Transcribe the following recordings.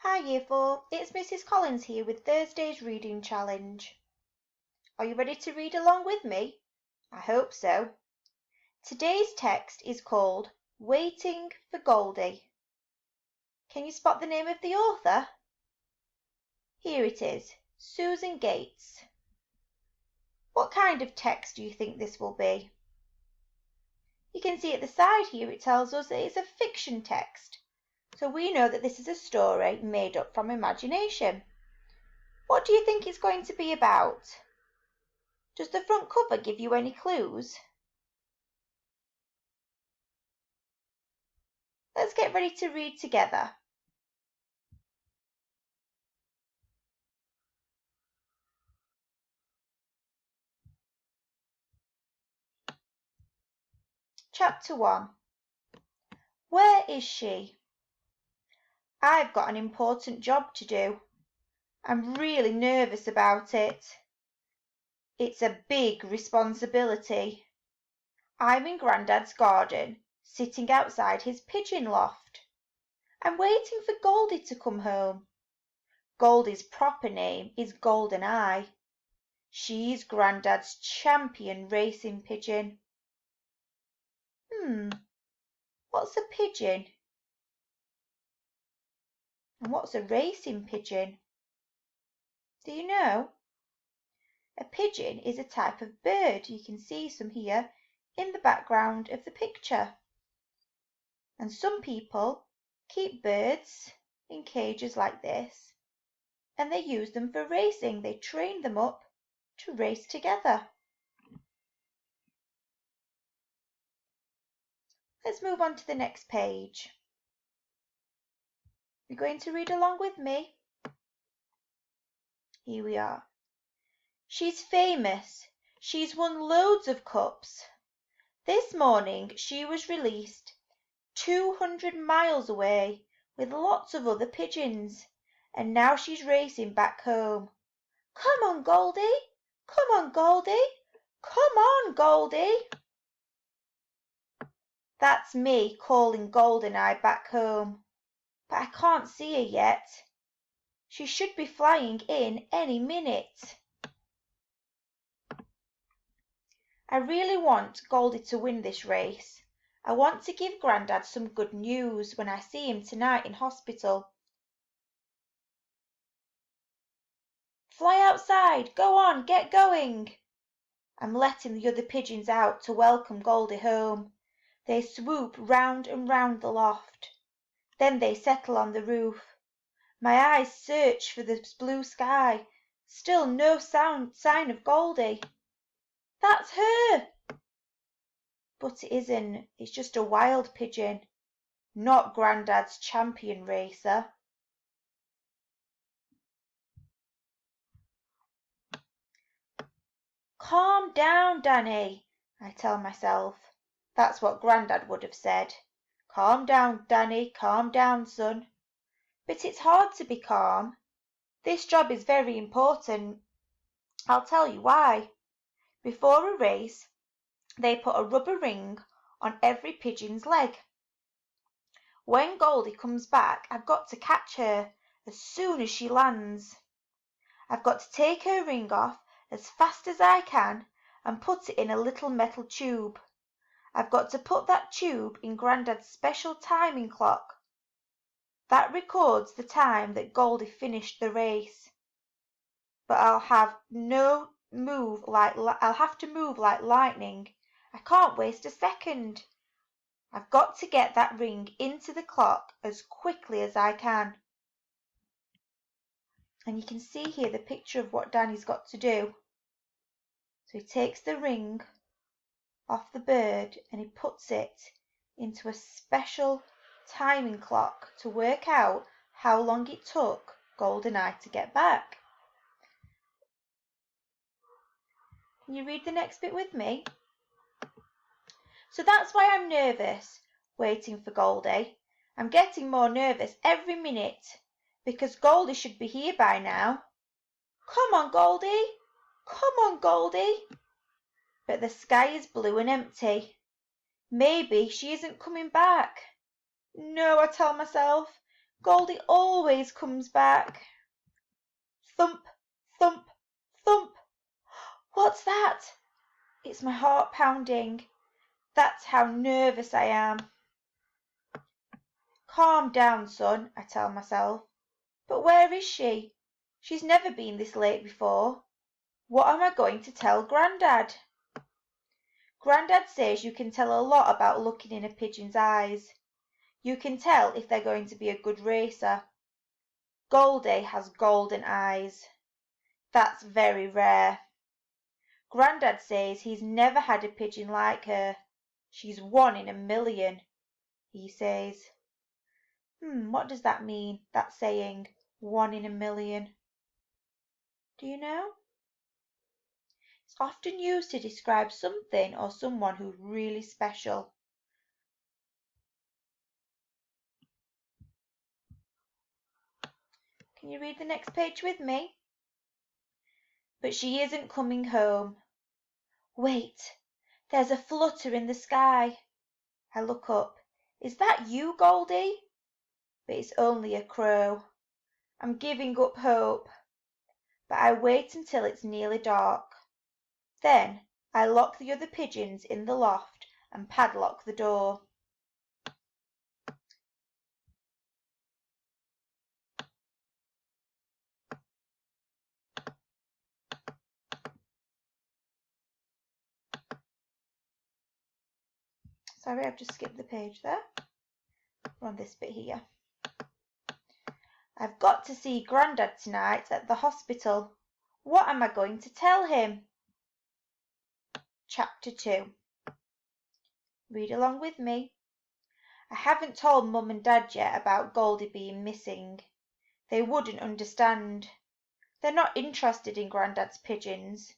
Hi Year 4, it's Mrs. Collins here with Thursday's Reading Challenge. Are you ready to read along with me? I hope so. Today's text is called Waiting for Goldie. Can you spot the name of the author? Here it is, Susan Gates. What kind of text do you think this will be? You can see at the side here it tells us that it's a fiction text. So we know that this is a story made up from imagination. What do you think it's going to be about? Does the front cover give you any clues? Let's get ready to read together. Chapter 1. Where is she? I've got an important job to do. I'm really nervous about it. It's a big responsibility. I'm in Grandad's garden, sitting outside his pigeon loft. I'm waiting for Goldie to come home. Goldie's proper name is Goldeneye. She's Grandad's champion racing pigeon. What's a pigeon? And what's a racing pigeon? Do you know? A pigeon is a type of bird. You can see some here in the background of the picture. And some people keep birds in cages like this, and they use them for racing. They train them up to race together. Let's move on to the next page. You're going to read along with me? Here we are. She's famous. She's won loads of cups. This morning she was released 200 miles away with lots of other pigeons, and now she's racing back home. Come on, Goldie! Come on, Goldie! Come on, Goldie! That's me calling Goldeneye back home, but I can't see her yet. She should be flying in any minute. I really want Goldie to win this race. I want to give Grandad some good news when I see him tonight in hospital. Fly outside, go on, get going. I'm letting the other pigeons out to welcome Goldie home. They swoop round and round the loft. Then they settle on the roof. My eyes search for the blue sky. Still no sign of Goldie. That's her! But it isn't. It's just a wild pigeon, not Grandad's champion racer. Calm down, Danny, I tell myself. That's what Grandad would have said. Calm down, Danny, calm down, son. But it's hard to be calm. This job is very important. I'll tell you why. Before a race, they put a rubber ring on every pigeon's leg. When Goldie comes back, I've got to catch her as soon as she lands. I've got to take her ring off as fast as I can and put it in a little metal tube. I've got to put that tube in Grandad's special timing clock. That records the time that Goldie finished the race. But I'll have to move like lightning. I can't waste a second. I've got to get that ring into the clock as quickly as I can. And you can see here the picture of what Danny's got to do. So he takes the ring off the bird and he puts it into a special timing clock to work out how long it took Goldeneye to get back. Can you read the next bit with me? So that's why I'm nervous, waiting for Goldie. I'm getting more nervous every minute, because Goldie should be here by now. Come on, Goldie! Come on, Goldie! But the sky is blue and empty. Maybe she isn't coming back. No, I tell myself, Goldie always comes back. Thump, thump, thump. What's that? It's my heart pounding. That's how nervous I am. Calm down, son, I tell myself. But where is she? She's never been this late before. What am I going to tell Grandad? Grandad says you can tell a lot about looking in a pigeon's eyes. You can tell if they're going to be a good racer. Goldie has golden eyes. That's very rare. Grandad says he's never had a pigeon like her. She's 1 in a million, he says. What does that mean, that saying, 1 in a million? Do you know? It's often used to describe something or someone who's really special. Can you read the next page with me? But she isn't coming home. Wait, there's a flutter in the sky. I look up. Is that you, Goldie? But it's only a crow. I'm giving up hope. But I wait until it's nearly dark. Then I lock the other pigeons in the loft and padlock the door. Sorry, I've just skipped the page there. We're on this bit here. I've got to see Grandad tonight at the hospital. What am I going to tell him? Chapter 2. Read along with me. I haven't told Mum and Dad yet about Goldie being missing. They wouldn't understand. They're not interested in Grandad's pigeons.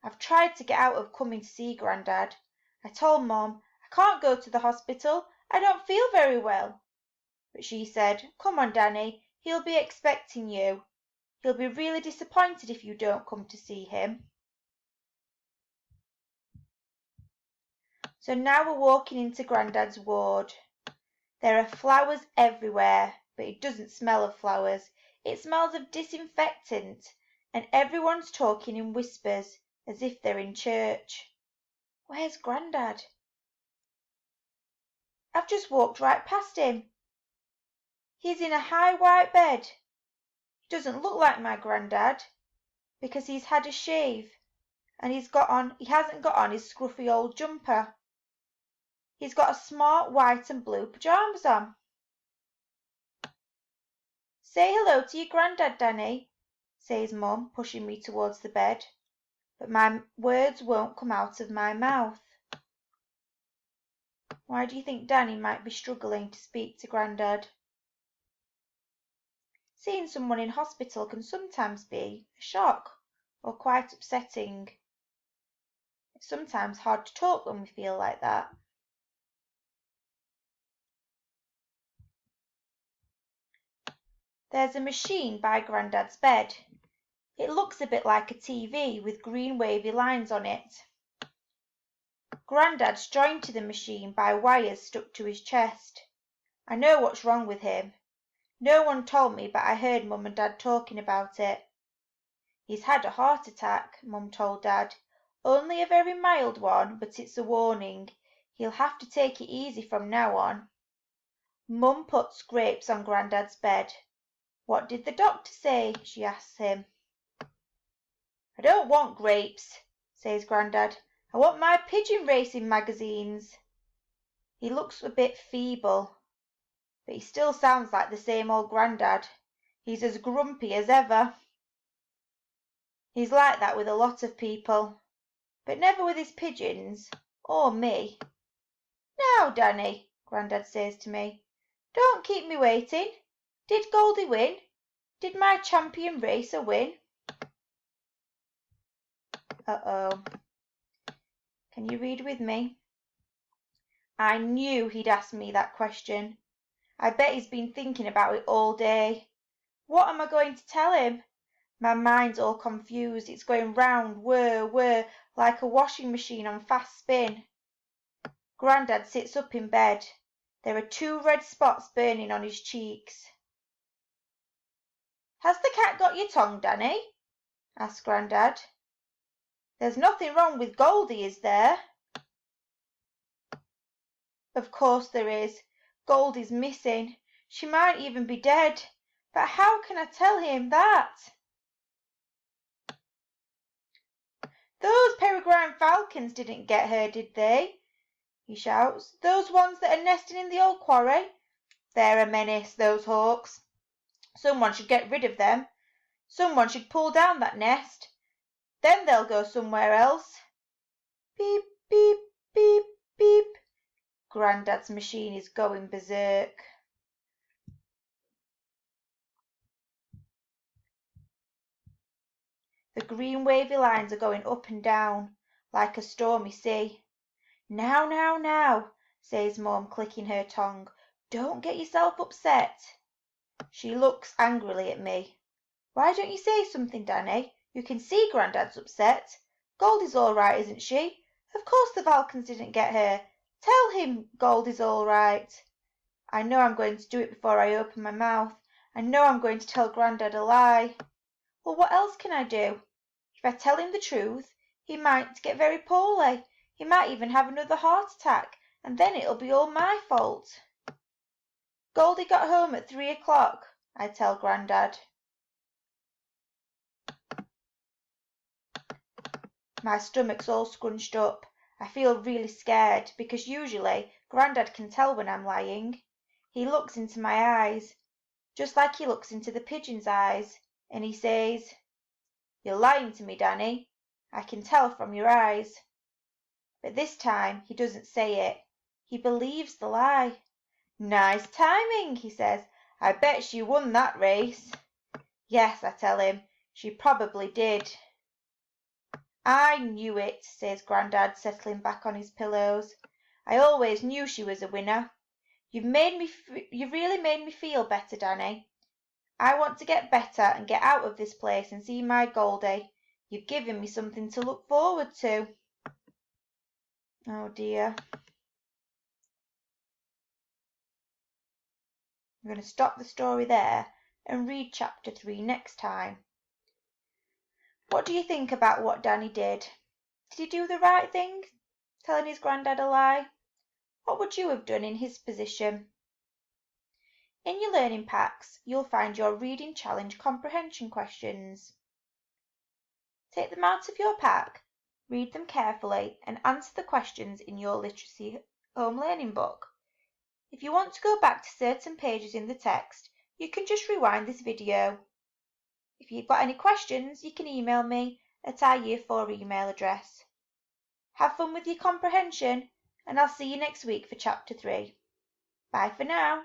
I've tried to get out of coming to see Grandad. I told Mum, I can't go to the hospital. I don't feel very well. But she said, come on, Danny, he'll be expecting you. He'll be really disappointed if you don't come to see him. So now we're walking into Grandad's ward. There are flowers everywhere, but it doesn't smell of flowers. It smells of disinfectant, and everyone's talking in whispers as if they're in church. Where's Grandad? I've just walked right past him. He's in a high white bed. He doesn't look like my Grandad because he's had a shave and he hasn't got on his scruffy old jumper. He's got a smart white and blue pyjamas on. Say hello to your Grandad, Danny, says Mum, pushing me towards the bed, but my words won't come out of my mouth. Why do you think Danny might be struggling to speak to Grandad? Seeing someone in hospital can sometimes be a shock or quite upsetting. It's sometimes hard to talk when we feel like that. There's a machine by Grandad's bed. It looks a bit like a TV with green wavy lines on it. Grandad's joined to the machine by wires stuck to his chest. I know what's wrong with him. No one told me, but I heard Mum and Dad talking about it. He's had a heart attack, Mum told Dad. Only a very mild one, but it's a warning. He'll have to take it easy from now on. Mum puts grapes on Grandad's bed. What did the doctor say? She asks him. I don't want grapes, says Grandad. I want my pigeon racing magazines. He looks a bit feeble, but he still sounds like the same old Grandad. He's as grumpy as ever. He's like that with a lot of people, but never with his pigeons, or me. Now, Danny, Grandad says to me, don't keep me waiting. Did Goldie win? Did my champion racer win? Uh-oh. Can you read with me? I knew he'd ask me that question. I bet he's been thinking about it all day. What am I going to tell him? My mind's all confused. It's going round, whir, whir, like a washing machine on fast spin. Grandad sits up in bed. There are 2 red spots burning on his cheeks. Has the cat got your tongue, Danny? Asked Grandad. There's nothing wrong with Goldie, is there? Of course there is. Goldie's missing. She might even be dead. But how can I tell him that? Those peregrine falcons didn't get her, did they? He shouts. Those ones that are nesting in the old quarry? They're a menace, those hawks. Someone should get rid of them. Someone should pull down that nest. Then they'll go somewhere else. Beep, beep, beep, beep. Grandad's machine is going berserk. The green wavy lines are going up and down like a stormy sea. Now, now, now, says Mum, clicking her tongue. Don't get yourself upset. She looks angrily at me. Why don't you say something, Danny? You can see Grandad's upset. Goldie's all right, isn't she? Of course the falcons didn't get her. Tell him Goldie's all right. I know I'm going to do it before I open my mouth. I know I'm going to tell Grandad a lie. Well, what else can I do? If I tell him the truth, he might get very poorly. He might even have another heart attack, and then it'll be all my fault. Goldie got home at 3 o'clock, I tell Grandad. My stomach's all scrunched up. I feel really scared because usually Grandad can tell when I'm lying. He looks into my eyes, just like he looks into the pigeon's eyes, and he says, You're lying to me, Danny. I can tell from your eyes. But this time he doesn't say it. He believes the lie. Nice timing, he says. I bet she won that race. Yes, I tell him. She probably did. I knew it, says Grandad, settling back on his pillows. I always knew she was a winner. You've really made me feel better, Danny. I want to get better and get out of this place and see my Goldie. You've given me something to look forward to. Oh dear. I'm going to stop the story there and read chapter 3 next time. What do you think about what Danny did? Did he do the right thing, telling his Grandad a lie? What would you have done in his position? In your learning packs, you'll find your reading challenge comprehension questions. Take them out of your pack, read them carefully, and answer the questions in your literacy home learning book. If you want to go back to certain pages in the text, you can just rewind this video. If you've got any questions, you can email me at our Year 4 email address. Have fun with your comprehension, and I'll see you next week for chapter 3. Bye for now.